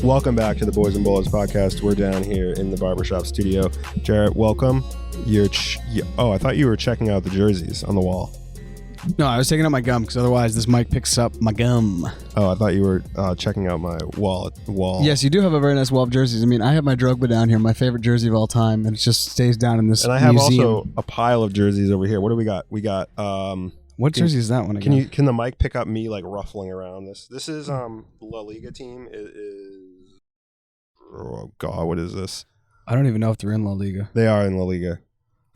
Welcome back to the Boys and Bolos podcast. We're down here in the barbershop studio. Jarrett, welcome. I thought you were checking out the jerseys on the wall. No, I was taking out my gum because otherwise this mic picks up my gum. Oh, I thought you were checking out my wall. Yes, you do have a very nice wall of jerseys. I mean, I have my Drogba down here, my favorite jersey of all time, and it just stays down in this museum. And I have also a pile of jerseys over here. What do we got? We got... what jersey is that one again? Can the mic pick up me like ruffling around this? This is La Liga team. It is... Oh, God, what is this? I don't even know if they're in La Liga. They are in La Liga.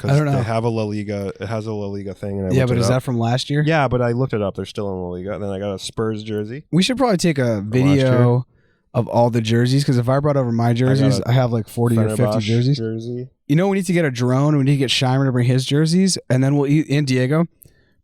I don't know. They have a La Liga. It has a La Liga thing. And yeah, but is that from last year? Yeah, but I looked it up. They're still in La Liga. And then I got a Spurs jersey. We should probably take a video of all the jerseys, because if I brought over my jerseys, I have like 40 or 50 jerseys. Jersey. You know, we need to get a drone. We need to get Scheimer to bring his jerseys, and then we'll and Diego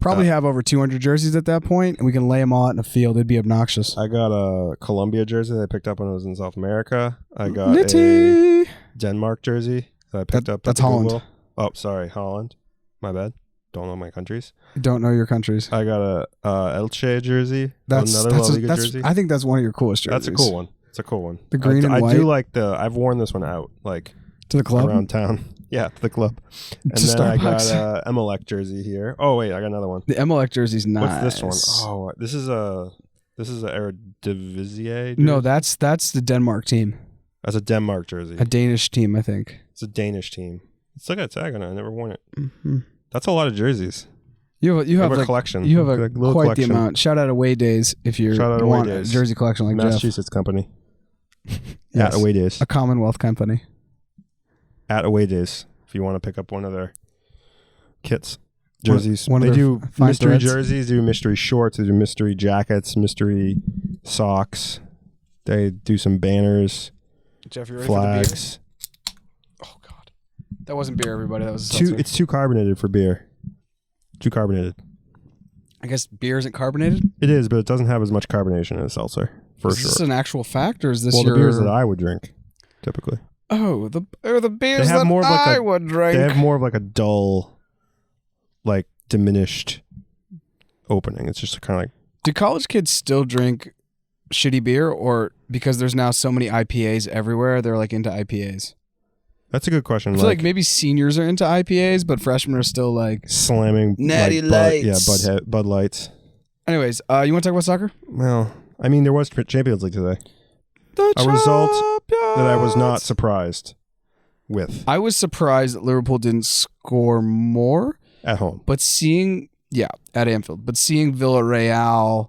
probably have over 200 jerseys at that point, and we can lay them all out in a field. It'd be obnoxious. I got a Colombia jersey that I picked up when I was in South America. I got a Denmark jersey that I picked up. That's Holland. Goodwill. Oh, sorry, Holland. My bad. Don't know my countries. Don't know your countries. I got a Elche jersey. That's another La Liga jersey. I think that's one of your coolest jerseys. That's a cool one. It's a cool one. The green and white. I do like I've worn this one out, like to the club around town. Yeah, to the club. And then Starbucks. I got a Emelec jersey here. Oh wait, I got another one. The Emelec jersey's nice. What's this one? Oh, this is a Eredivisie jersey? No, that's the Denmark team. That's a Denmark jersey. A Danish team, I think. It's a Danish team. It's like a tag on it. I never worn it. Mm-hmm. That's a lot of jerseys. You have a like, collection. You have quite collection. The amount. Shout out Away Days if you want a jersey collection like Massachusetts company. Yes. At Away Days. A Commonwealth company. At Away Days. If you want to pick up one of their kits. Jerseys. They do mystery threads. Jerseys, they do mystery shorts, they do mystery jackets, mystery socks. They do some banners. Jeff, you ready flags. for the beer? Oh, God. That wasn't beer, everybody. That was a seltzer. It's too carbonated for beer. Too carbonated. I guess beer isn't carbonated? It is, but it doesn't have as much carbonation as seltzer, for sure. Is this an actual fact, or is this the beers that I would drink, typically. Oh, the beers that I would drink. They have more of like a dull, like diminished opening. It's just kind of like... Do college kids still drink shitty beer, or because there's now so many IPAs everywhere, they're like into IPAs? That's a good question. I feel like maybe seniors are into IPAs, but freshmen are still like slamming Natty Lights. Bud Lights. Anyways, you want to talk about soccer? Well, I mean, there was Champions League today. A result that I was not surprised with. I was surprised that Liverpool didn't score more at home, but at Anfield. But seeing Villareal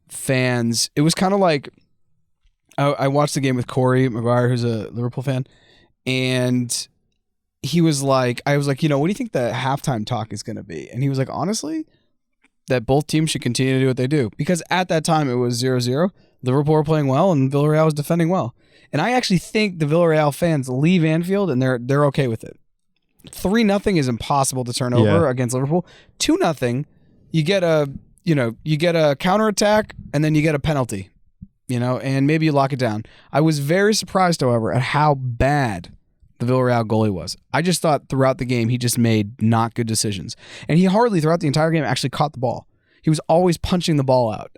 fans, it was kind of like I watched the game with Corey Maguire, who's a Liverpool fan. And he was like, I was like, what do you think the halftime talk is going to be? And he was like, honestly, that both teams should continue to do what they do. Because at that time, it was 0-0. Liverpool were playing well, and Villareal was defending well. And I actually think the Villareal fans leave Anfield, and they're okay with it. 3-0 is impossible to turn over against Liverpool. 2-0, you get a counterattack, and then you get a penalty. And maybe you lock it down. I was very surprised, however, at how bad the Villareal goalie was. I just thought throughout the game, he just made not good decisions. And he hardly, throughout the entire game, actually caught the ball. He was always punching the ball out.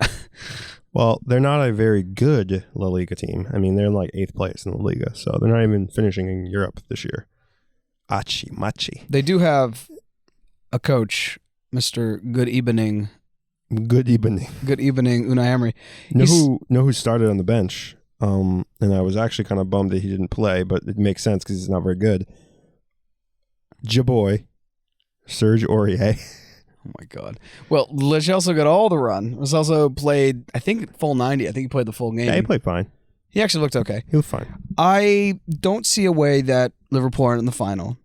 Well, they're not a very good La Liga team. I mean, they're in like 8th place in La Liga, so they're not even finishing in Europe this year. Achi machi. They do have a coach, Mr. Good Evening, Unai Emery. Know who started on the bench? And I was actually kind of bummed that he didn't play, but it makes sense because he's not very good. Jaboy, Serge Aurier. Oh my God. Well, Lo Celso got all the run. Lo Celso played, I think, full 90. I think he played the full game. Yeah, he played fine. He actually looked okay. He was fine. I don't see a way that Liverpool aren't in the final.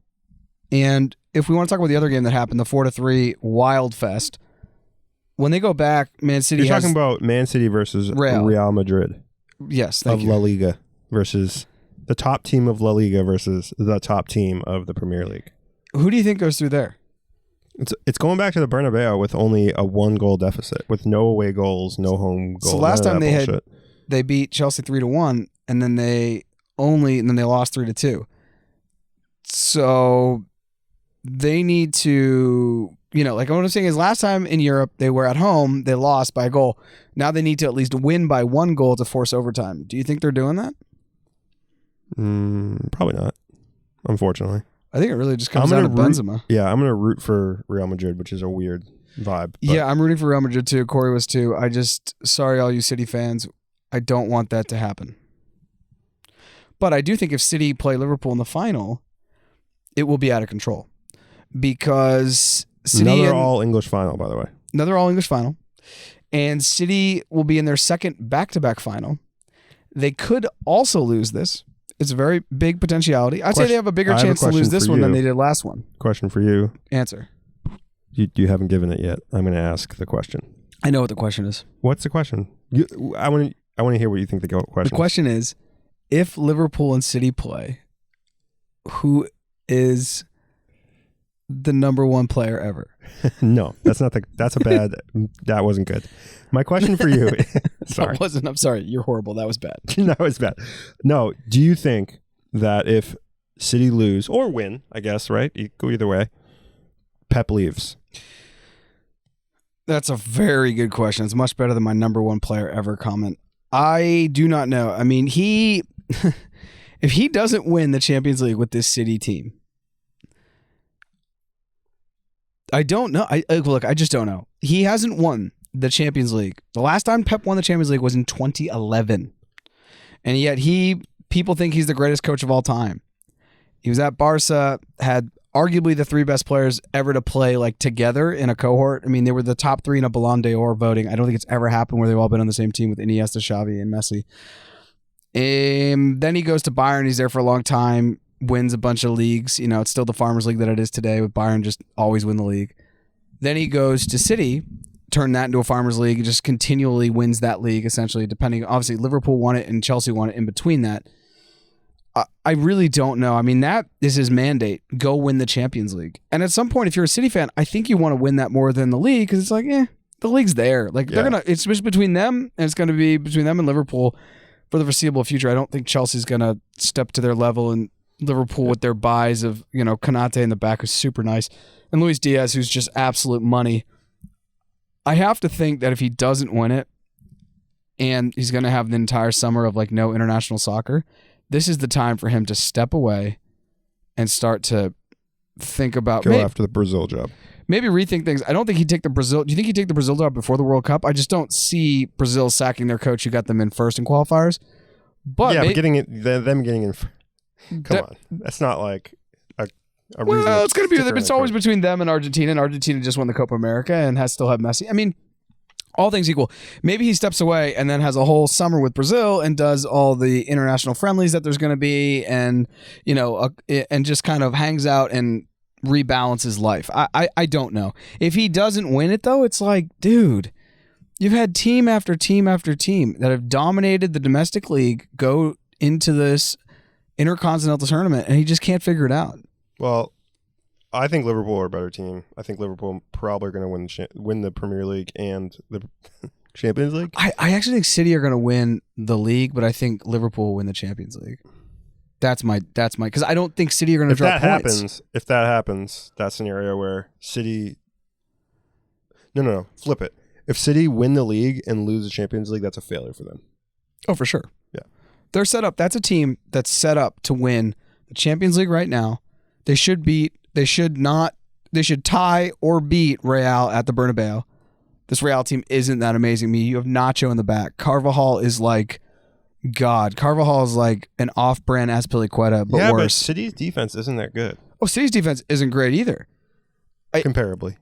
And if we want to talk about the other game that happened, the 4-3 Wild Fest, when they go back, Man City You're talking about Man City versus Real Madrid. Yes, thank you. La Liga versus the top team of La Liga versus the top team of the Premier League. Who do you think goes through there? It's going back to the Bernabeu with only a 1-goal deficit, with no away goals, no home goals. So last time they beat Chelsea 3-1, and then they lost 3-2. So they need to like what I'm saying is last time in Europe, they were at home, they lost by a goal. Now they need to at least win by 1 goal to force overtime. Do you think they're doing that? Probably not, unfortunately. I think it really just comes down to Benzema. Yeah, I'm going to root for Real Madrid, which is a weird vibe. Yeah, I'm rooting for Real Madrid too. Corey was too. Sorry, all you City fans. I don't want that to happen. But I do think if City play Liverpool in the final, it will be out of control. Because City... Another all-English final, by the way. Another all-English final. And City will be in their second back-to-back final. They could also lose this. It's a very big potentiality. I'd say they have a bigger chance to lose this one than they did last one. Question for you. Answer. You haven't given it yet. I'm going to ask the question. I know what the question is. What's the question? I want to hear what you think the question is. The question is, if Liverpool and City play, who is the number 1 player ever? No, that's not that wasn't good. My question for you. Sorry. I'm sorry. You're horrible. That was bad. That was bad. No, do you think that if City lose or win, I guess, right? You go either way, Pep leaves? That's a very good question. It's much better than my number 1 player ever comment. I do not know. I mean, if he doesn't win the Champions League with this City team, I don't know. I just don't know. He hasn't won the Champions League. The last time Pep won the Champions League was in 2011. And yet people think he's the greatest coach of all time. He was at Barca, had arguably the 3 best players ever to play like together in a cohort. I mean, they were the top 3 in a Ballon d'Or voting. I don't think it's ever happened where they've all been on the same team with Iniesta, Xavi, and Messi. Then he goes to Bayern. He's there for a long time, wins a bunch of leagues. It's still the Farmers League that it is today, with Bayern just always win the league. Then he goes to City, turn that into a Farmers League, just continually wins that league, essentially, depending. Obviously, Liverpool won it and Chelsea won it in between that. I really don't know. I mean, that is his mandate. Go win the Champions League. And at some point, if you're a City fan, I think you want to win that more than the league, because it's like, the league's there. Like, it's just between them, and it's going to be between them and Liverpool for the foreseeable future. I don't think Chelsea's going to step to their level, and Liverpool with their buys of, Konate in the back is super nice, and Luis Diaz, who's just absolute money. I have to think that if he doesn't win it, and he's going to have the entire summer of like no international soccer, this is the time for him to step away and start to think about after the Brazil job. Maybe rethink things. I don't think he'd take the Brazil. Do you think he'd take the Brazil job before the World Cup? I just don't see Brazil sacking their coach who got them in first in qualifiers. But but getting it, them getting in. Come on, that's not like a reason. Well, it's going to be. It's always between them and Argentina. And Argentina just won the Copa America and still have Messi. I mean, all things equal, maybe he steps away and then has a whole summer with Brazil and does all the international friendlies that there's going to be, and and just kind of hangs out and rebalances life. I don't know. If he doesn't win it though, it's like, dude, you've had team after team after team that have dominated the domestic league go into this intercontinental tournament, and he just can't figure it out. Well, I think Liverpool are a better team. I think Liverpool probably are going to win the Premier League and the Champions League. I actually think City are going to win the league, but I think Liverpool will win the Champions League. That's my because I don't think City are going to drop points. If that happens, that scenario where City, no, flip it. If City win the league and lose the Champions League, that's a failure for them. Oh, for sure. Yeah, they're set up. That's a team that's set up to win the Champions League right now. They should tie or beat Real at the Bernabeu. This Real team isn't that amazing. You have Nacho in the back. Carvajal is like God. Carvajal is like an off-brand Azpilicueta, but worse. But City's defense isn't that good. Oh, City's defense isn't great either. Comparably.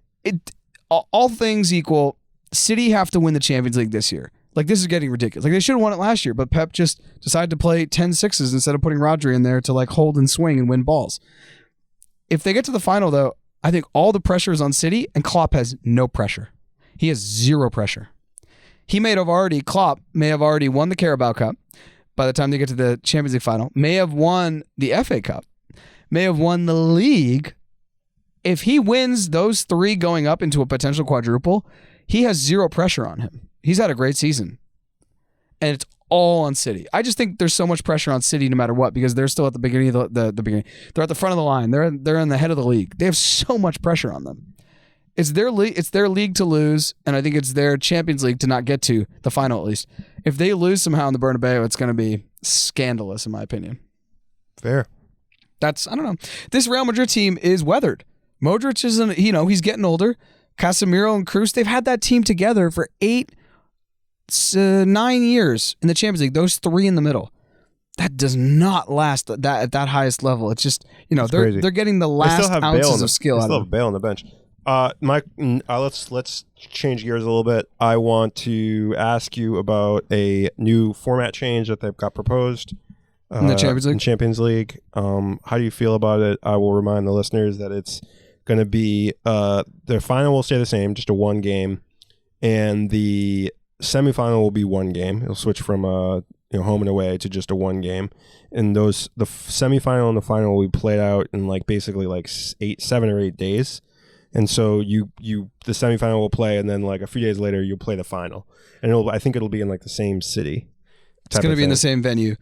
All things equal, City have to win the Champions League this year. Like, this is getting ridiculous. Like, they should have won it last year, but Pep just decided to play 10-6s instead of putting Rodri in there to like hold and swing and win balls. If they get to the final, though, I think all the pressure is on City, and Klopp has no pressure. He has zero pressure. Klopp may have already won the Carabao Cup by the time they get to the Champions League final, may have won the FA Cup, may have won the league. If he wins those 3 going up into a potential quadruple, he has zero pressure on him. He's had a great season. And it's all on City. I just think there's so much pressure on City no matter what, because they're still at the beginning of the beginning. They're at the front of the line. They're in the head of the league. They have so much pressure on them. It's their league. It's their league to lose, and I think it's their Champions League to not get to the final at least. If they lose somehow in the Bernabeu, it's going to be scandalous in my opinion. Fair. I don't know. This Real Madrid team is weathered. Modric isn't, he's getting older. Casemiro and Kroos, they've had that team together for 9 years in the Champions League. Those three in the middle. That does not last at that highest level. It's just, they're getting the last ounces of skill out of them. Still have Bale on the bench. Mike, let's change gears a little bit. I want to ask you about a new format change that they've got proposed in the Champions League. In Champions League. How do you feel about it? I will remind the listeners that it's going to be the final will stay the same, just a one game, and the semifinal will be one game. It'll switch from home and away to just a one game, and the semifinal and the final will be played out in basically 7 or 8 days. And so the semifinal will play, and then a few days later you'll play the final, and I think it'll be in the same city. It's going to be in the same venue.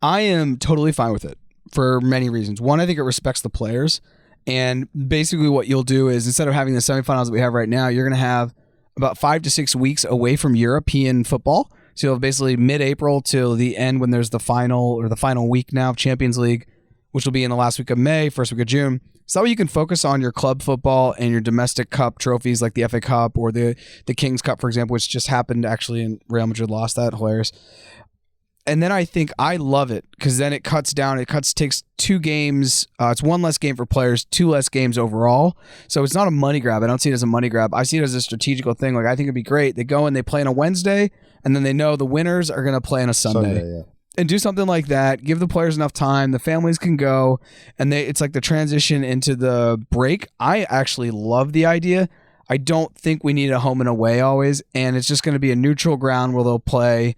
I am totally fine with it for many reasons. One, I think it respects the players, and basically what you'll do is instead of having the semifinals that we have right now, you're going to have about 5 to 6 weeks away from European football. So you'll have basically mid-April till the end when there's the final week now of Champions League, which will be in the last week of May, first week of June. So that way you can focus on your club football and your domestic cup trophies like the FA Cup or the King's Cup, for example, which just happened actually, and Real Madrid lost that. Hilarious. And then I think I love it because then it cuts down. Takes 2 games. It's 1 less game for players, 2 less games overall. So it's not a money grab. I don't see it as a money grab. I see it as a strategical thing. I think it'd be great. They go and they play on a Wednesday, and then they know the winners are going to play on a Sunday. Yeah. And do something like that. Give the players enough time. The families can go, and it's like the transition into the break. I actually love the idea. I don't think we need a home and away always, and it's just going to be a neutral ground where they'll play.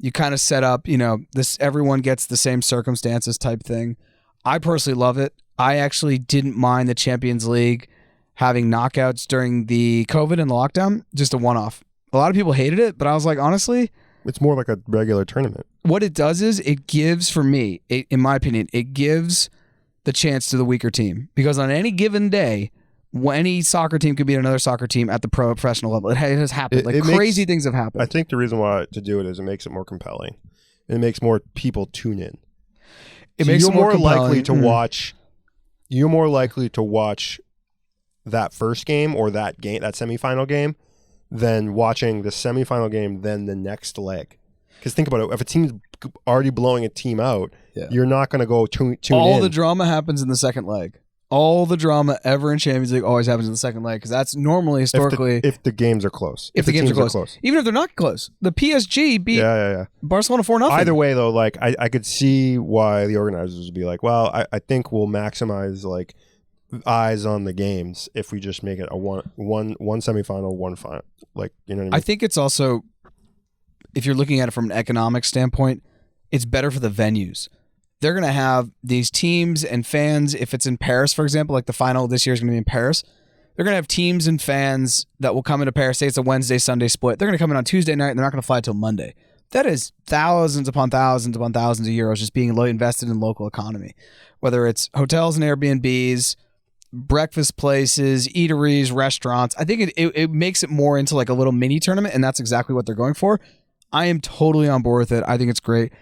You kind of set up, this everyone gets the same circumstances type thing. I personally love it. I actually didn't mind the Champions League having knockouts during the COVID and the lockdown, just a one-off. A lot of people hated it, but I was like, honestly, it's more like a regular tournament. What it does is it gives, for me, in my opinion, it gives the chance to the weaker team. Because on any given day, any soccer team could beat another soccer team at the professional level. It has happened. Crazy things have happened. I think the reason why to do it is it makes it more compelling. It makes more people tune in. You're more likely to watch that first game or that semifinal game than watching the semifinal game than the next leg. Because think about it, if a team's already blowing a team out, you're not going to go tune in. All the drama happens in the second leg. All the drama ever in Champions League always happens in the second leg because that's normally historically if the games are close. If the games are close. Even if they're not close. The PSG beat Barcelona 4-0. Either way though, I could see why the organizers would be like, well, I think we'll maximize eyes on the games if we just make it a one semifinal, one final. You know what I mean? I think it's also, if you're looking at it from an economic standpoint, it's better for the venues. They're going to have these teams and fans. If it's in Paris, for example, the final this year is going to be in Paris, they're going to have teams and fans that will come into Paris. Say it's a Wednesday, Sunday split. They're going to come in on Tuesday night, and they're not going to fly till Monday. That is thousands upon thousands upon thousands of euros just being invested in local economy, whether it's hotels and Airbnbs, breakfast places, eateries, restaurants. I think it makes it more into a little mini tournament, and that's exactly what they're going for. I am totally on board with it. I think it's great.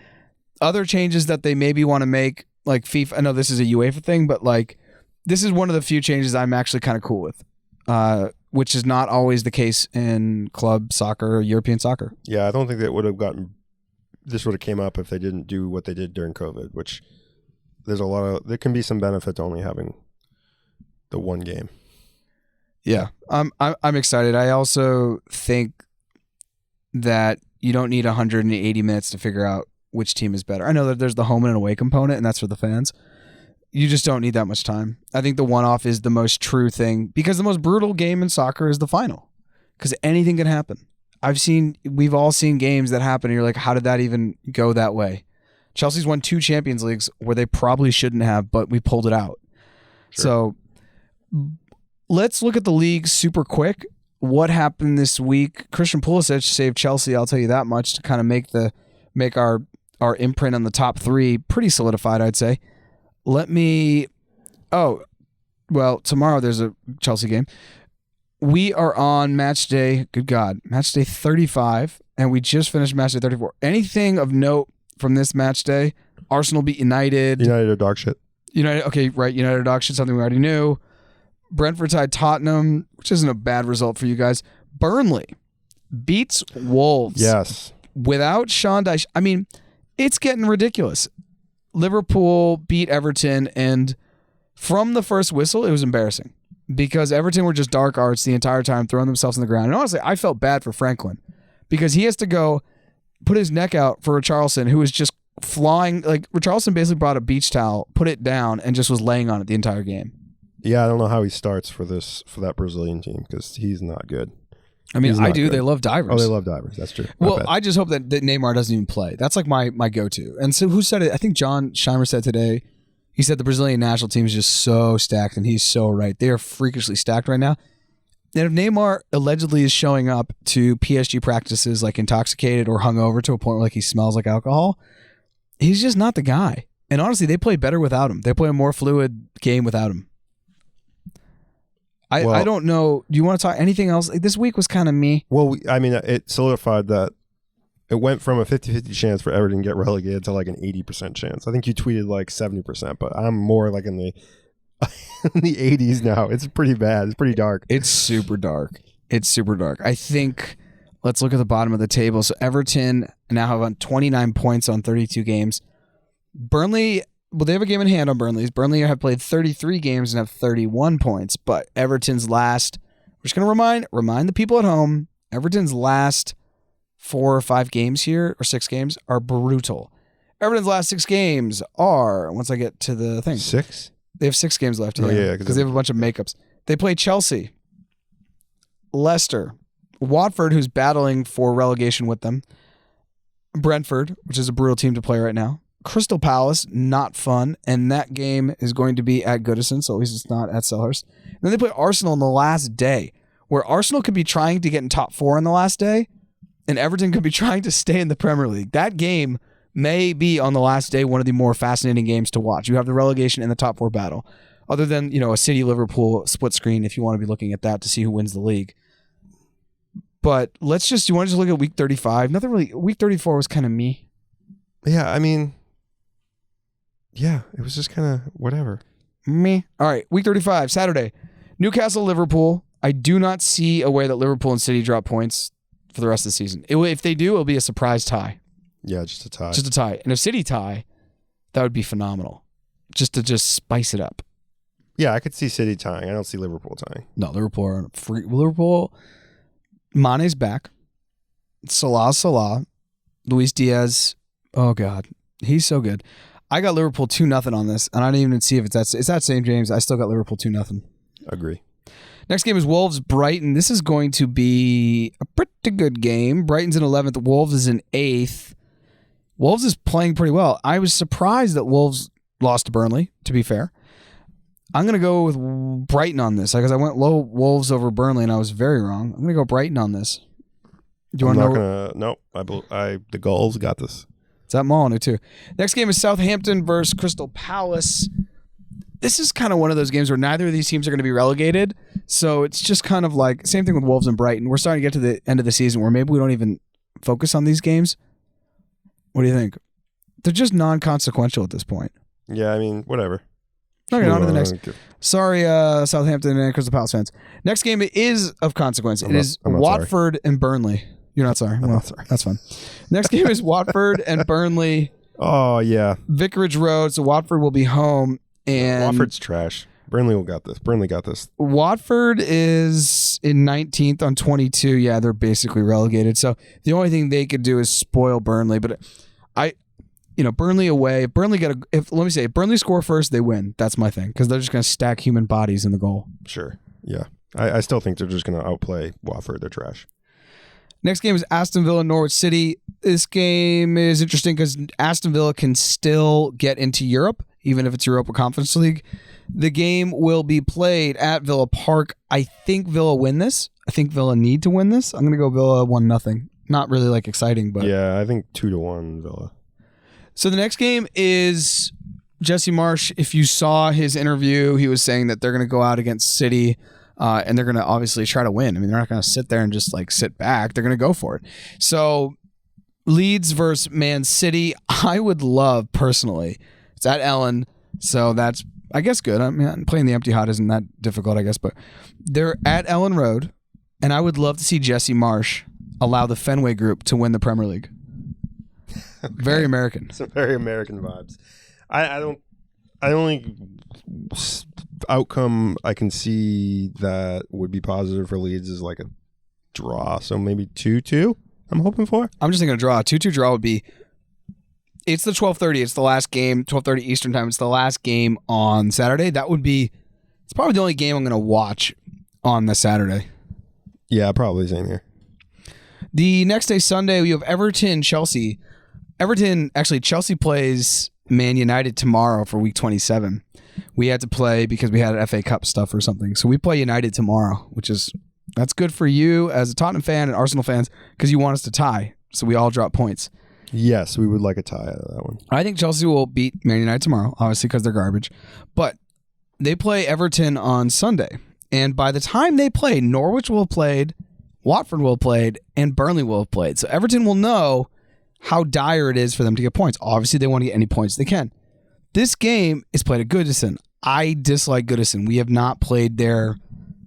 Other changes that they maybe want to make, like FIFA, I know this is a UEFA thing, but this is one of the few changes I'm actually kind of cool with, which is not always the case in club soccer or European soccer. Yeah, I don't think this would have came up if they didn't do what they did during COVID, which there can be some benefit to only having the one game. Yeah, I'm excited. I also think that you don't need 180 minutes to figure out which team is better. I know that there's the home and away component, and that's for the fans. You just don't need that much time. I think the one-off is the most true thing because the most brutal game in soccer is the final because anything can happen. We've all seen games that happen, and you're like, how did that even go that way? Chelsea's won 2 Champions Leagues where they probably shouldn't have, but we pulled it out. Sure. So let's look at the league super quick. What happened this week? Christian Pulisic saved Chelsea, I'll tell you that much, to kind of make our imprint on the top 3 pretty solidified, I'd say. Tomorrow there's a Chelsea game. We are on match day, good God, match day 35, and we just finished match day 34. Anything of note from this match day? Arsenal beat United. United are dog shit. United, okay, right. United are dog shit, something we already knew. Brentford tied Tottenham, which isn't a bad result for you guys. Burnley beats Wolves. Yes. Without Sean Dyche. I mean, it's getting ridiculous. Liverpool beat Everton, and from the first whistle, it was embarrassing because Everton were just dark arts the entire time, throwing themselves on the ground. And honestly, I felt bad for Franklin because he has to go put his neck out for Richarlison, who was just flying. Like, Richarlison basically brought a beach towel, put it down, and just was laying on it the entire game. Yeah, I don't know how he starts for that Brazilian team because he's not good. I mean, I do. Good. They love divers. Oh, they love divers. That's true. Well, I just hope that Neymar doesn't even play. That's like my go-to. And so who said it? I think John Scheimer said today, he said the Brazilian national team is just so stacked, and he's so right. They are freakishly stacked right now. And if Neymar allegedly is showing up to PSG practices like intoxicated or hungover to a point where like he smells like alcohol, he's just not the guy. And honestly, they play better without him. They play a more fluid game without him. I don't know. Do you want to talk anything else? Like, this week was kind of me. Well, it solidified that it went from a 50-50 chance for Everton to get relegated to like an 80% chance. I think you tweeted like 70%, but I'm more like in the in the 80s now. It's pretty bad. It's pretty dark. It's super dark. I think, let's look at the bottom of the table. So Everton now have on 29 points on 32 games. Burnley, well, they have a game in hand on Burnley. Burnley have played 33 games and have 31 points, but Everton's last, we're just going to remind the people at home, Everton's last 4 or 5 games here, or 6 games, are brutal. Everton's last 6 games are, once I get to the thing. 6? They have 6 games left. Oh, yeah. Because they have a bunch of makeups. They play Chelsea, Leicester, Watford, who's battling for relegation with them, Brentford, which is a brutal team to play right now, Crystal Palace, not fun, and that game is going to be at Goodison, so at least it's not at Selhurst. And then they play Arsenal on the last day, where Arsenal could be trying to get in top 4 on the last day, and Everton could be trying to stay in the Premier League. That game may be on the last day one of the more fascinating games to watch. You have the relegation and the top 4 battle. Other than, a City-Liverpool split screen if you want to be looking at that to see who wins the league. But you want to just look at week 35? Nothing really. Week 34 was kind of me. Yeah, I mean, yeah, it was just kind of whatever. Me. All right, week 35, Saturday. Newcastle, Liverpool. I do not see a way that Liverpool and City drop points for the rest of the season. If they do, it'll be a surprise tie. Yeah, just a tie. Just a tie. And if City tie, that would be phenomenal. Just to spice it up. Yeah, I could see City tying. I don't see Liverpool tying. No, Liverpool are free. Liverpool, Mane's back. Salah. Luis Diaz. Oh, God. He's so good. I got Liverpool 2-0 on this, and I didn't even see if it's at St. James. I still got Liverpool 2-0. Agree. Next game is Wolves-Brighton. This is going to be a pretty good game. Brighton's in 11th. Wolves is in 8th. Wolves is playing pretty well. I was surprised that Wolves lost to Burnley, to be fair. I'm going to go with Brighton on this because I went low Wolves over Burnley, and I was very wrong. I'm going to go Brighton on this. Do you want to know? Nope. The goals got this. It's at Molyneux, too. Next game is Southampton versus Crystal Palace. This is kind of one of those games where neither of these teams are going to be relegated. So it's just kind of like, same thing with Wolves and Brighton. We're starting to get to the end of the season where maybe we don't even focus on these games. What do you think? They're just non-consequential at this point. Yeah, I mean, whatever. Okay, on to the next. Sorry, Southampton and Crystal Palace fans. Next game is of consequence. It is Watford and Burnley. You're not sorry. I'm not sorry. That's fine. Next game is Watford and Burnley. Oh, yeah. Vicarage Road, so Watford will be home. And Watford's trash. Burnley got this. Watford is in 19th on 22. Yeah, they're basically relegated. So the only thing they could do is spoil Burnley. But Burnley away. If Burnley score first, they win. That's my thing because they're just going to stack human bodies in the goal. Sure. Yeah. I still think they're just going to outplay Watford. They're trash. Next game is Aston Villa Norwich City. This game is interesting because Aston Villa can still get into Europe, even if it's Europa Conference League. The game will be played at Villa Park. I think Villa win this. I think Villa need to win this. I'm going to go Villa 1-0. Not really exciting, but yeah, I think 2-1 Villa. So the next game is Jesse Marsch. If you saw his interview, he was saying that they're going to go out against City. and they're going to obviously try to win. I mean, they're not going to sit there and just like sit back. They're going to go for it. So Leeds versus Man City, I would love personally. It's at Ellen, so that's, I guess, good. I mean, playing the empty hot isn't that difficult, I guess, but they're at Ellen Road, and I would love to see Jesse Marsh allow the Fenway Group to win the Premier League. Okay. Very American. Some very American vibes. I only outcome I can see that would be positive for Leeds is like a draw. So maybe 2-2 I'm hoping for. I'm just thinking a draw. 2-2 draw would be, it's the 12:30. It's the last game, 12:30 Eastern time. It's the last game on Saturday. That would be, it's probably the only game I'm going to watch on the Saturday. Yeah, probably same here. The next day, Sunday, we have Everton, Chelsea. Chelsea plays Man United tomorrow for week 27. We had to play because we had FA Cup stuff or something. So we play United tomorrow, that's good for you as a Tottenham fan and Arsenal fans because you want us to tie. So we all drop points. Yes, we would like a tie out of that one. I think Chelsea will beat Man United tomorrow, obviously because they're garbage. But they play Everton on Sunday. And by the time they play, Norwich will have played, Watford will have played, and Burnley will have played. So Everton will know how dire it is for them to get points. Obviously, they want to get any points they can. This game is played at Goodison. I dislike Goodison. We have not played there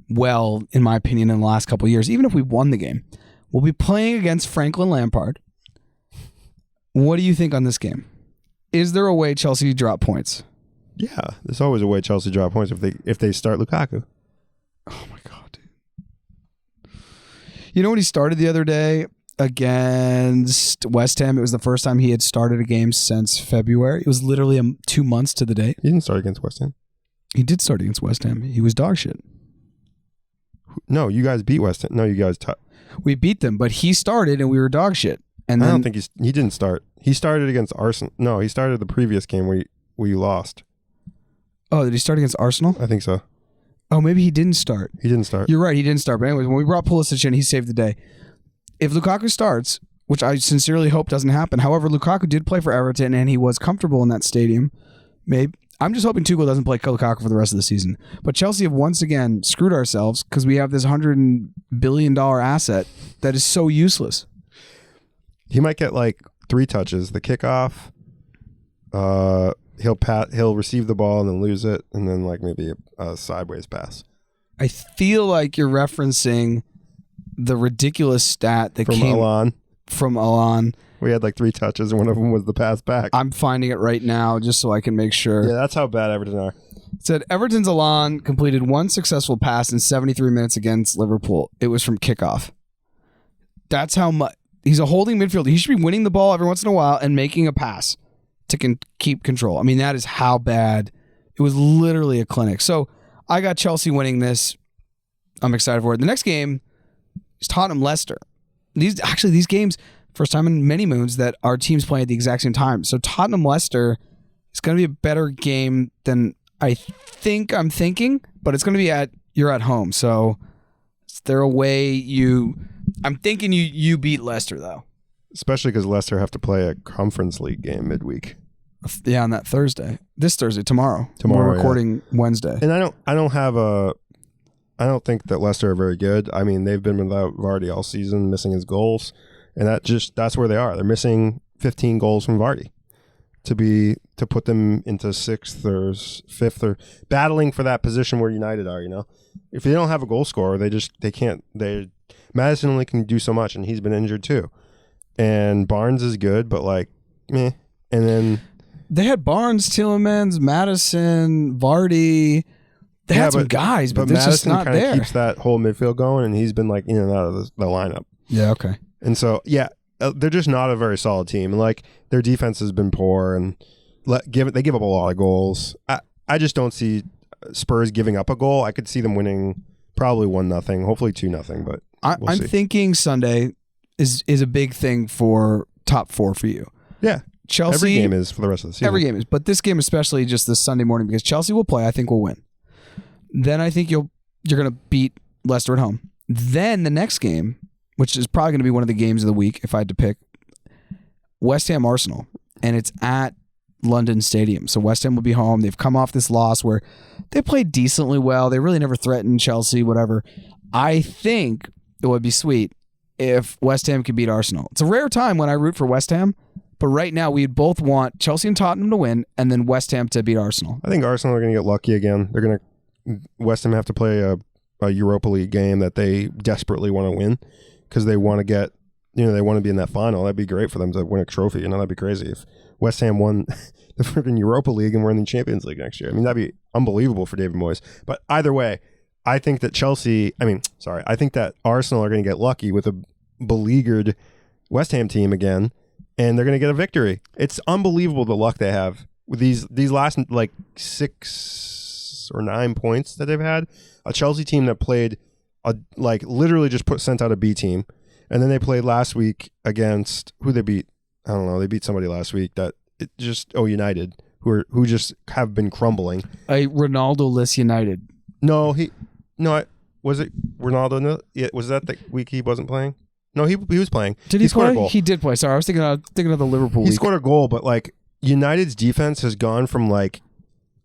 well, in my opinion, in the last couple of years, even if we won the game. We'll be playing against Franklin Lampard. What do you think on this game? Is there a way Chelsea drop points? Yeah, there's always a way Chelsea drop points if they start Lukaku. Oh my god, dude! You know when he started the other day against West Ham? It was the first time he had started a game since February. It was literally 2 months to the date. He didn't start against West Ham. He did start against West Ham. He was dog shit. No, you guys beat West Ham. No, you guys. We beat them, but he started and we were dog shit. And I don't think he didn't start. He started against Arsenal. No, he started the previous game where you lost. Oh, did he start against Arsenal? I think so. Oh, maybe he didn't start. He didn't start. You're right, he didn't start. But anyways, when we brought Pulisic in, he saved the day. If Lukaku starts, which I sincerely hope doesn't happen, however, Lukaku did play for Everton and he was comfortable in that stadium. Maybe I'm just hoping Tuchel doesn't play Lukaku for the rest of the season. But Chelsea have once again screwed ourselves because we have this $100 billion asset that is so useless. He might get like 3 touches. The kickoff, he'll receive the ball and then lose it, and then like maybe a sideways pass. I feel like you're referencing the ridiculous stat that came from Alon. We had like 3 touches, and one of them was the pass back. I'm finding it right now just so I can make sure. Yeah, that's how bad Everton are. It said Everton's Alon completed 1 successful pass in 73 minutes against Liverpool. It was from kickoff. That's how much. He's a holding midfielder. He should be winning the ball every once in a while and making a pass to keep control. I mean, that is how bad. It was literally a clinic. So I got Chelsea winning this. I'm excited for it. The next game is Tottenham-Leicester. These games, first time in many moons that our teams play at the exact same time. So Tottenham-Leicester is going to be a better game than I think I'm thinking, but it's going to be you're at home. So is there a way I'm thinking you beat Leicester, though. Especially because Leicester have to play a Conference League game midweek. Yeah, on that Thursday. This Thursday, tomorrow. We're recording Wednesday. And I don't think that Leicester are very good. I mean, they've been without Vardy all season, missing his goals. And that's where they are. They're missing 15 goals from Vardy to put them into 6th or 5th or battling for that position where United are, you know. If they don't have a goal scorer, they can't. Madison only can do so much, and he's been injured too. And Barnes is good, but like, meh. And then they had Barnes, Tielemans, Madison, Vardy. They had some guys, but Madison just not there. Keeps that whole midfield going, and he's been like in and out of the lineup. Yeah, okay. And so, yeah, they're just not a very solid team. And like their defense has been poor, and they give up a lot of goals. I just don't see Spurs giving up a goal. I could see them winning probably 1-0, hopefully 2-0, but. I'm thinking Sunday is a big thing for top 4 for you. Yeah. Chelsea. Every game is for the rest of the season. Every game is. But this game especially just this Sunday morning because Chelsea will play. I think we'll win. Then I think you're going to beat Leicester at home. Then the next game, which is probably going to be one of the games of the week if I had to pick, West Ham Arsenal. And it's at London Stadium. So West Ham will be home. They've come off this loss where they played decently well. They really never threatened Chelsea, whatever. I think it would be sweet if West Ham could beat Arsenal. It's a rare time when I root for West Ham, but right now we both want Chelsea and Tottenham to win and then West Ham to beat Arsenal. I think Arsenal are going to get lucky again. West Ham have to play a Europa League game that they desperately want to win because they want to get, they want to be in that final. That'd be great for them to win a trophy. That'd be crazy if West Ham won the freaking Europa League and we're in the Champions League next year. I mean, that'd be unbelievable for David Moyes. But either way, I think that I think that Arsenal are going to get lucky with a beleaguered West Ham team again, and they're going to get a victory. It's unbelievable the luck they have with these last 6 or 9 points that they've had. A Chelsea team that played literally just sent out a B team, and then they played last week against who they beat. I don't know. They beat somebody last week United, who just have been crumbling. A Ronaldo-less United. Was it Ronaldo? No, was that the week he wasn't playing? No, he was playing. Did he score play? A goal? He did play. Sorry, I was thinking of the Liverpool. He week. scored a goal, but United's defense has gone from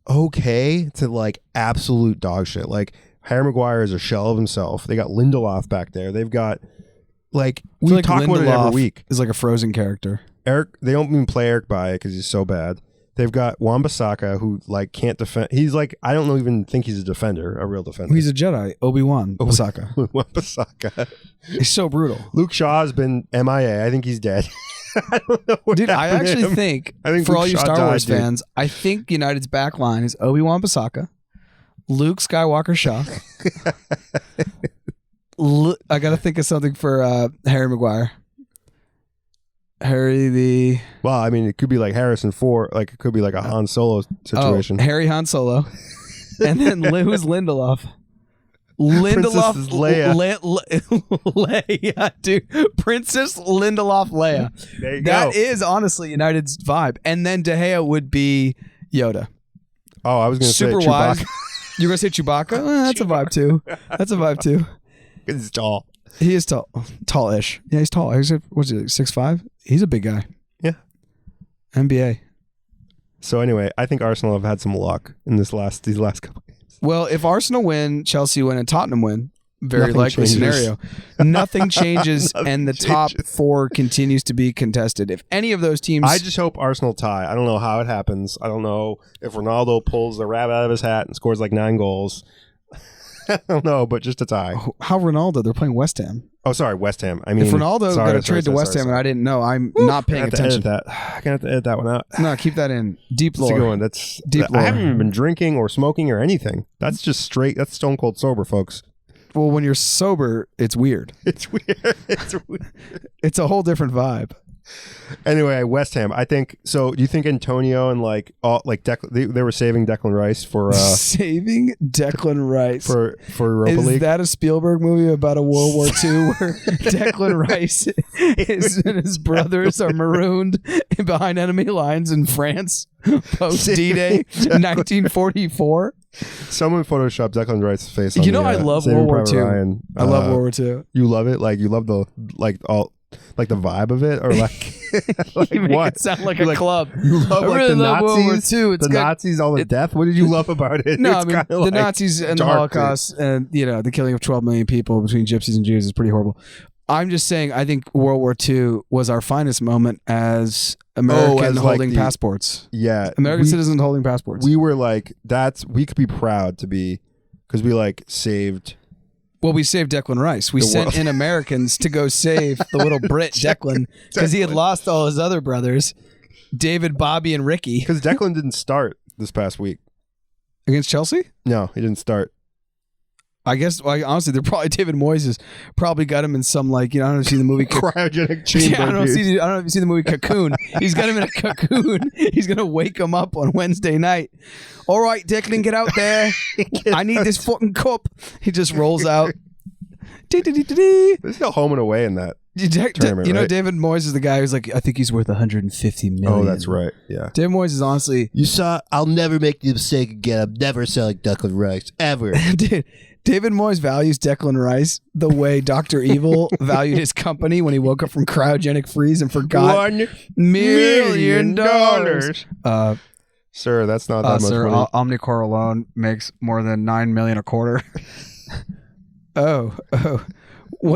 okay to absolute dog shit. Harry Maguire is a shell of himself. They got Lindelof back there. They've got we talk about it every week. Is like a Frozen character. They don't even play Eric Bailly because he's so bad. They've got Wan-Bissaka who can't defend. He's I don't even think he's a defender, a real defender. He's a Jedi. Obi-Wan Bissaka. Wan-Bissaka. He's so brutal. Luke Shaw's been MIA. I think he's dead. I don't know what I actually think for Luke all you Shaw Star Wars died, fans, I think United's back line is Obi-Wan Bissaka, Luke Skywalker Shaw. I got to think of something for Harry Maguire. Well, I mean, it could be Harrison Ford. It could be a Han Solo situation. Harry Han Solo. And then who's Lindelof? Princess Leia. Leia, dude. Princess Lindelof Leia. There you That go. is honestly United's vibe. And then De Gea would be Yoda. Oh, I was going to say Super Chewbacca. wise. You're going to say Chewbacca? That's a vibe too. That's a vibe too. He's tall. He is tall. Tallish. Yeah, he's tall. What's he, 6'5"? He's a big guy. Yeah. NBA. So anyway, I think Arsenal have had some luck in these last couple games. Well, if Arsenal win, Chelsea win, and Tottenham win, very Nothing likely changes. scenario. Nothing changes, Nothing and the changes. top 4 continues to be contested. If any of those teams... I just hope Arsenal tie. I don't know how it happens. I don't know if Ronaldo pulls the rabbit out of his hat and scores 9 goals. I don't know, but just a tie. How Ronaldo? They're playing West Ham. Oh, sorry, West Ham. I mean, if Ronaldo got a trade to West Ham and I didn't know, I'm not paying attention. I'm gonna have to edit that one out. No, keep that in. Deep That's a lore. good one. That's Deep I lore. haven't even been drinking or smoking or anything. That's just straight. That's stone cold sober, folks. Well, when you're sober, it's weird. It's weird. It's weird. It's a whole different vibe. Anyway, West Ham. I think so. Do you think Antonio and they were saving Declan Rice for Saving Declan Rice for Europa Is League? that a Spielberg movie about a World War II where Declan Rice and his brothers are marooned behind enemy lines in France post D-Day 1944? Someone photoshopped Declan Rice's face. On I love Saving World War Private II. Ryan. I love World War II. You love it? You love the the vibe of it, or You make what? it sound like You're a club. You love I really the love World War Nazis, II. It's the good. Nazis, all the death. What did you love about it? No, It's I mean kinda the Nazis and the dark, dude. Holocaust and the killing of 12 million people between gypsies and Jews is pretty horrible. I'm just saying I think World War II was our finest moment as American holding passports. Yeah, American citizens holding passports. We were we could be proud to be because we saved. Well, we saved Declan Rice. We sent in Americans to go save the little Brit Declan because he had lost all his other brothers, David, Bobby, and Ricky. Because Declan didn't start this past week Against Chelsea? No, he didn't start. I guess, honestly, they're probably David Moyes has probably got him in some I don't know if you've seen the movie Cryogenic chamber. I don't know if you've seen the movie Cocoon. He's got him in a cocoon. He's going to wake him up on Wednesday night. All right, Declan, get out there. I need this fucking cup. He just rolls out. There's no home and away in that tournament, right? David Moyes is the guy who's I think he's worth 150 million. Oh, that's right. Yeah. David Moyes is honestly... I'll never make the mistake again. I'm never selling Declan Rice, ever. David David Moyes values Declan Rice the way Dr. Evil valued his company when he woke up from cryogenic freeze and forgot $1 million. Sir, that's not that much money. Omnicore alone makes more than $9 million a quarter. What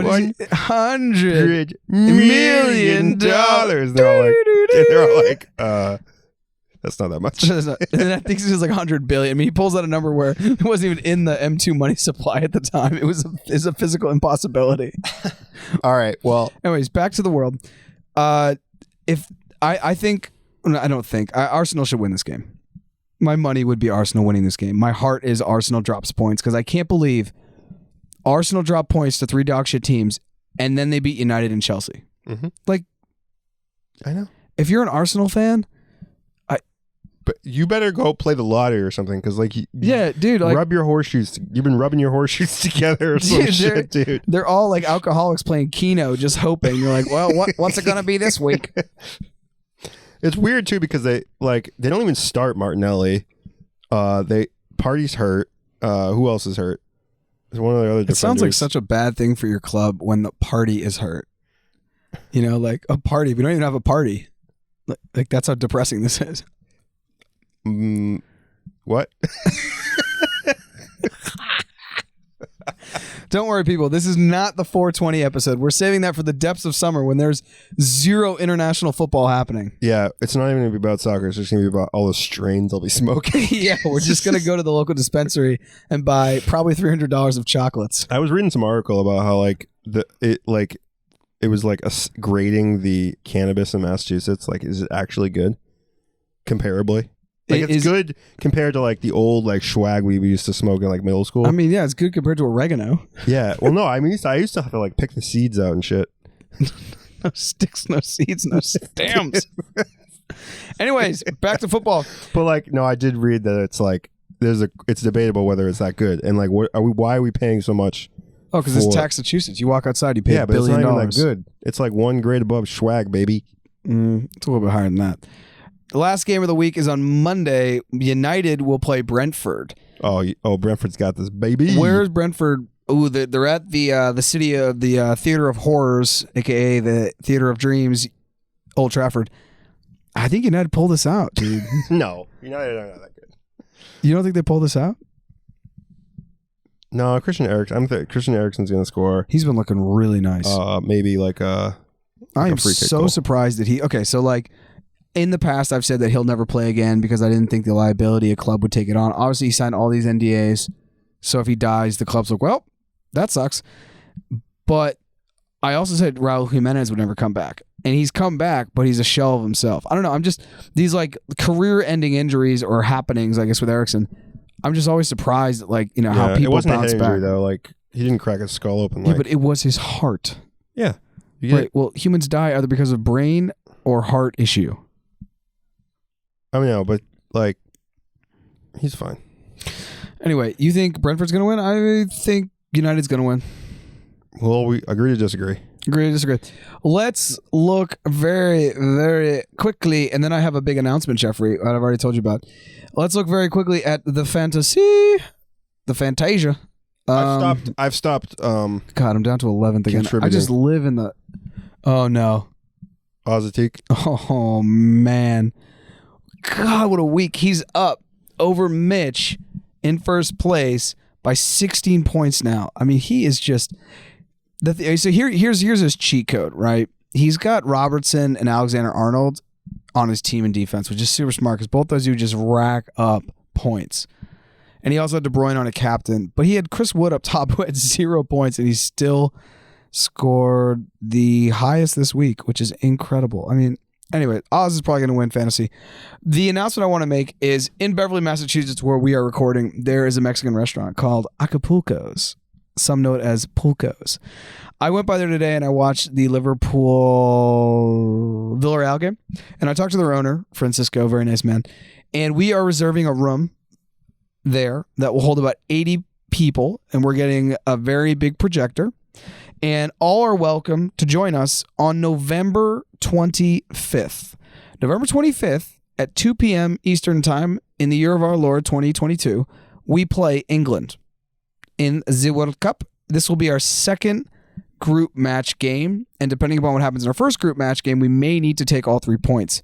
is it? $100 million. They're all like, that's not that much. And then I think it's just like 100 billion. I mean, he pulls out a number where it wasn't even in the M2 money supply at the time. It was a physical impossibility. All right. Well, anyways, back to the world. Arsenal should win this game. My money would be Arsenal winning this game. My heart is Arsenal drops points because I can't believe Arsenal dropped points to 3 dog shit teams and then they beat United and Chelsea. Mm-hmm. Like, I know. If you're an Arsenal fan, but you better go play the lottery or something because, like, dude, like, rub your horseshoes. You've been rubbing your horseshoes together or some shit, dude. They're all like alcoholics playing Keno, just hoping. You're like, well, what's it gonna be this week? It's weird too because they don't even start Martinelli. Party's hurt. Who else is hurt? There's one of the other defenders. It sounds like such a bad thing for your club when the party is hurt. You know, like a party. We don't even have a party. Like that's how depressing this is. What? Don't worry, people. This is not the 420 episode. We're saving that for the depths of summer when there's 0 international football happening. Yeah, it's not even going to be about soccer. It's just going to be about all the strains I'll be smoking. Yeah, we're just going to go to the local dispensary and buy probably $300 of chocolates. I was reading some article about how it was like grading the cannabis in Massachusetts. Like, is it actually good? Comparably. Like, it's good compared to like the old like swag we used to smoke in like middle school. I mean, yeah, it's good compared to oregano. Yeah. Well, no, I mean, I used to have to like pick the seeds out and shit. No sticks, no seeds, no stems. Anyways, back to football. But like, no, I did read that it's like it's debatable whether it's that good and like why are we paying so much? Oh, because it's Massachusetts. You walk outside, you pay $1 billion. It's not even that good. It's like one grade above swag, baby. It's a little bit higher than that. The last game of the week is on Monday. United will play Brentford. Oh, Brentford's got this, baby. Where's Brentford? Oh, they're at the city of the Theater of Horrors, a.k.a. the Theater of Dreams, Old Trafford. I think United pulled this out, dude. No, United are not that good. You don't think they pulled this out? No, Christian Eriksen's going to score. He's been looking really nice. Maybe like a I am so surprised that he... Okay, so like... In the past, I've said that he'll never play again because I didn't think the liability a club would take it on. Obviously, he signed all these NDAs. So if he dies, the club's like, well, that sucks. But I also said Raul Jimenez would never come back. And he's come back, but he's a shell of himself. I don't know. I'm just, these like career-ending injuries or happenings, I guess, with Eriksen, I'm just always surprised at like, you know, how people bounce back. It wasn't a head injury, though. Like, he didn't crack his skull open. Yeah, but it was his heart. Yeah. Right. Well, humans die either because of brain or heart issue. I mean, no, but like, he's fine. Anyway, you think Brentford's going to win? I think United's going to win. Well, we agree to disagree. Agree to disagree. Let's look very, very quickly, and then I have a big announcement, Jeffrey, that I've already told you about. Let's look very quickly at the Fantasia. I've stopped. God, I'm down to 11th again. I just live in the. Oh no. Ozatique. Oh man. God, what a week. He's up over Mitch in first place by 16 points now. I mean, he is just... So here's his cheat code, right? He's got Robertson and Alexander-Arnold on his team in defense, which is super smart because both those dudes just rack up points. And he also had De Bruyne on a captain. But he had Chris Wood up top who had 0 points, and he still scored the highest this week, which is incredible. I mean... Anyway, Oz is probably going to win fantasy. The announcement I want to make is in Beverly, Massachusetts, where we are recording, there is a Mexican restaurant called Acapulco's. Some know it as Pulco's. I went by there today and I watched the Liverpool Villareal game. And I talked to their owner, Francisco, very nice man. And we are reserving a room there that will hold about 80 people. And we're getting a very big projector. And all are welcome to join us on November 25th. November 25th at 2 p.m. Eastern Time in the year of our Lord 2022, we play England in the World Cup. This will be our second group match game, and depending upon what happens in our first group match game, we may need to take all 3 points.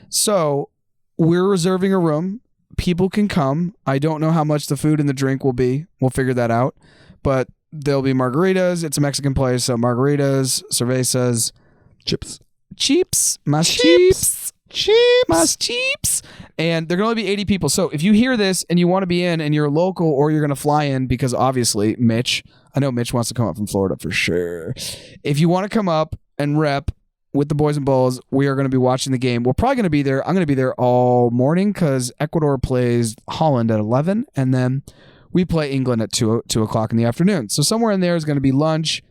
So we're reserving a room. People can come. I don't know how much the food and the drink will be. We'll figure that out. But there'll be margaritas. It's a Mexican place, so margaritas, cervezas, Chips. mas chips. And there can only be 80 people. So if you hear this and you want to be in and you're local or you're going to fly in, because obviously I know Mitch wants to come up from Florida for sure. If you want to come up and rep with the boys and Bulls, we are going to be watching the game. We're probably going to be there. I'm going to be there all morning because Ecuador plays Holland at 11, and then we play England at 2 o'clock in the afternoon. So somewhere in there is going to be lunch,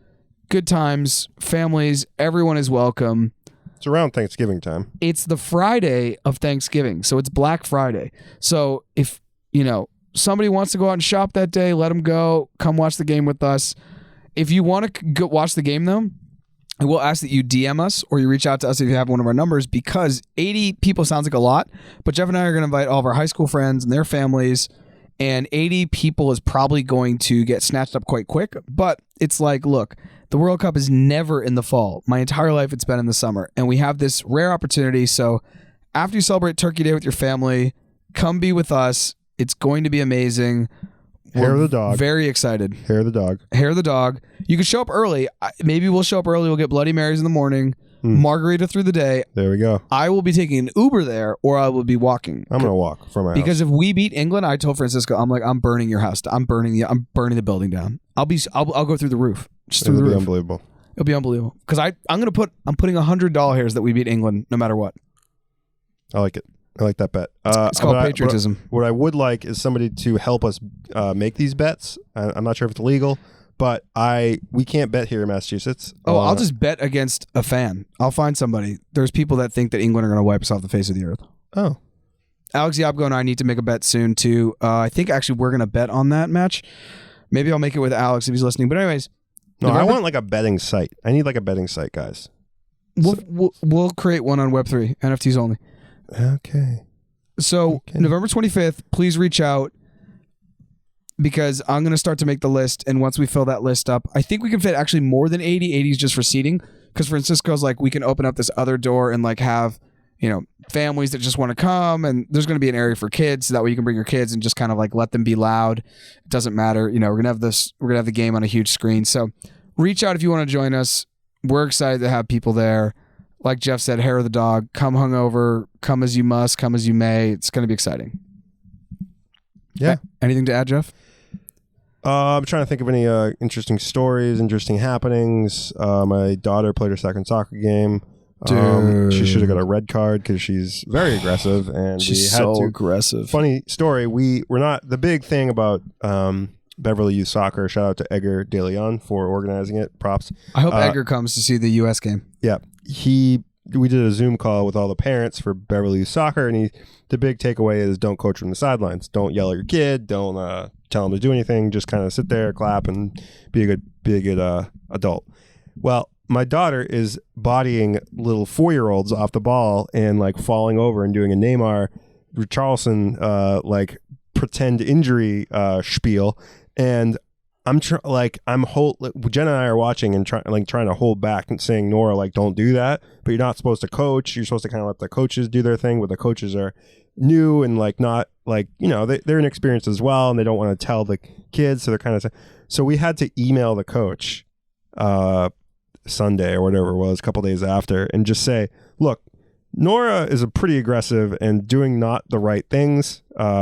good times, families. Everyone is welcome. It's around Thanksgiving time. It's the Friday of Thanksgiving, so it's Black Friday. So if, somebody wants to go out and shop that day, let them go. Come watch the game with us. If you want to go watch the game, though, I will ask that you DM us or you reach out to us if you have one of our numbers, because 80 people sounds like a lot, but Jeff and I are going to invite all of our high school friends and their families, and 80 people is probably going to get snatched up quite quick. But it's like, look, the World Cup is never in the fall. My entire life it's been in the summer, and we have this rare opportunity. So after you celebrate Turkey Day with your family, come be with us. It's going to be amazing. Hair of the dog. Very excited. Hair of the dog. Hair of the dog. You can show up early. Maybe we'll show up early. We'll get Bloody Marys in the morning. Margarita through the day. There we go. I will be taking an Uber there, or I will be walking. I'm gonna walk from my house. Because if we beat England, I told Francisco, I'm burning your house. I'm burning the building down. I'll go through the roof. It'll be unbelievable. It'll be unbelievable. Because I'm putting $100 that we beat England no matter what. I like it. I like that bet. It's called patriotism. What I would like is somebody to help us make these bets. I'm not sure if it's legal, but we can't bet here in Massachusetts. I'll just bet against a fan. I'll find somebody. There's people that think that England are going to wipe us off the face of the earth. Oh. Alex Yabgo and I need to make a bet soon too. I think actually we're going to bet on that match. Maybe I'll make it with Alex if he's listening. But anyways. No, I want like a betting site. I need like a betting site, guys. We'll create one on Web3, NFTs only. Okay. So November 25th, please reach out, because I'm going to start to make the list. And once we fill that list up, I think we can fit actually more than 80. 80 is just for seating. Because Francisco's like, we can open up this other door and like have, families that just want to come. And there's going to be an area for kids. So that way you can bring your kids and just kind of like let them be loud. It doesn't matter. We're going to have the game on a huge screen. So reach out if you want to join us. We're excited to have people there. Like Jeff said, hair of the dog, come hungover, come as you must, come as you may. It's going to be exciting. Yeah. Anything to add, Jeff? I'm trying to think of any interesting stories, interesting happenings. My daughter played her second soccer game. She should have got a red card because she's very aggressive, and she's so aggressive. Funny story. We're not the big thing about Beverly Youth Soccer. Shout out to Edgar De Leon for organizing it. Props. I hope Edgar comes to see the U.S. game. Yeah, we did a Zoom call with all the parents for Beverly Youth Soccer, and the big takeaway is don't coach from the sidelines. Don't yell at your kid. Don't tell them to do anything. Just kind of sit there, clap, and be a good adult. Well, my daughter is bodying little 4-year-olds off the ball and like falling over and doing a Neymar Richarlison like pretend injury spiel, and Jen and I are watching and trying to hold back and saying, Nora, like, don't do that. But you're not supposed to coach. You're supposed to kind of let the coaches do their thing. But the coaches are new and like not like they're inexperienced as well, and they don't want to tell the kids. So they're kind of so we had to email the coach Sunday or whatever it was, a couple days after, and just say, look, Nora is a pretty aggressive and doing not the right things.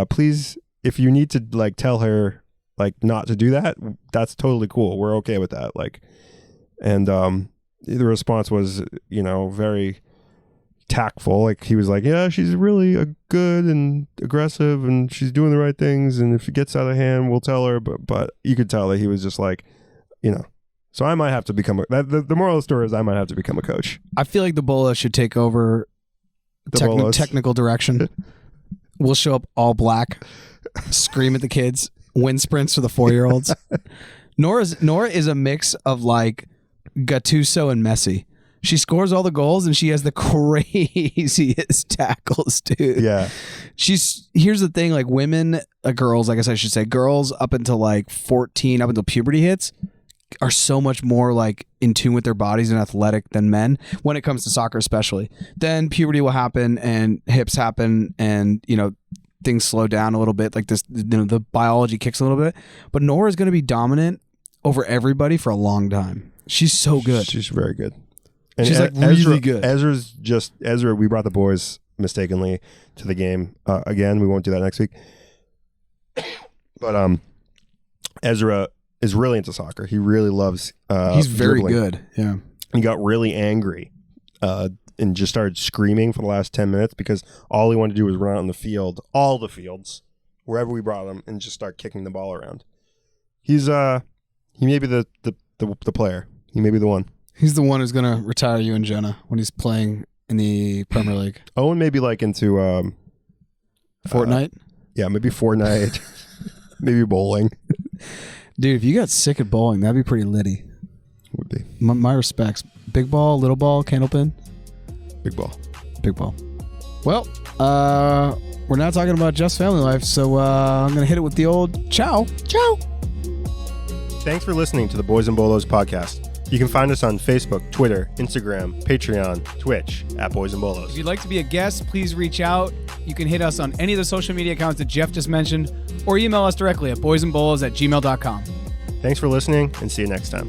Please, if you need to like tell her like not to do that, that's totally cool. We're okay with that. Like, and the response was, very tactful. Like he was like, yeah, she's really good and aggressive and she's doing the right things. And if it gets out of hand, we'll tell her. But you could tell that he was just like, So I might have to become the moral of the story is I might have to become a coach. I feel like the Bolos should take over technical direction. We'll show up all black, scream at the kids, wind sprints for the 4-year-olds. Nora is a mix of like Gattuso and Messi. She scores all the goals and she has the craziest tackles, dude. Yeah. Here's the thing, like women, girls, I guess I should say, girls up until like 14, up until puberty hits, are so much more like in tune with their bodies and athletic than men when it comes to soccer, especially. Then puberty will happen and hips happen and, things slow down a little bit. Like this, the biology kicks a little bit. But Nora's going to be dominant over everybody for a long time. She's so good. She's very good. And she's like really good. Ezra, we brought the boys mistakenly to the game. Again, we won't do that next week. But Ezra is really into soccer. He really loves he's very dribbling. Good. Yeah. He got really angry and just started screaming for the last 10 minutes because all he wanted to do was run out in the field, all the fields, wherever we brought him, and just start kicking the ball around. He may be the player. He may be the one. He's the one who's going to retire you and Jenna when he's playing in the Premier League. Owen may be like into Fortnite? Yeah, maybe Fortnite. Maybe bowling. Dude, if you got sick at bowling, that'd be pretty litty. Would be. My respects. Big ball, little ball, candlepin? Big ball. Big ball. Well, we're now talking about Jeff's family life, so I'm going to hit it with the old ciao. Ciao. Thanks for listening to the Boys and Bolos podcast. You can find us on Facebook, Twitter, Instagram, Patreon, Twitch, at Boys and Bolos. If you'd like to be a guest, please reach out. You can hit us on any of the social media accounts that Jeff just mentioned, or email us directly at boysandbolos@gmail.com. Thanks for listening, and see you next time.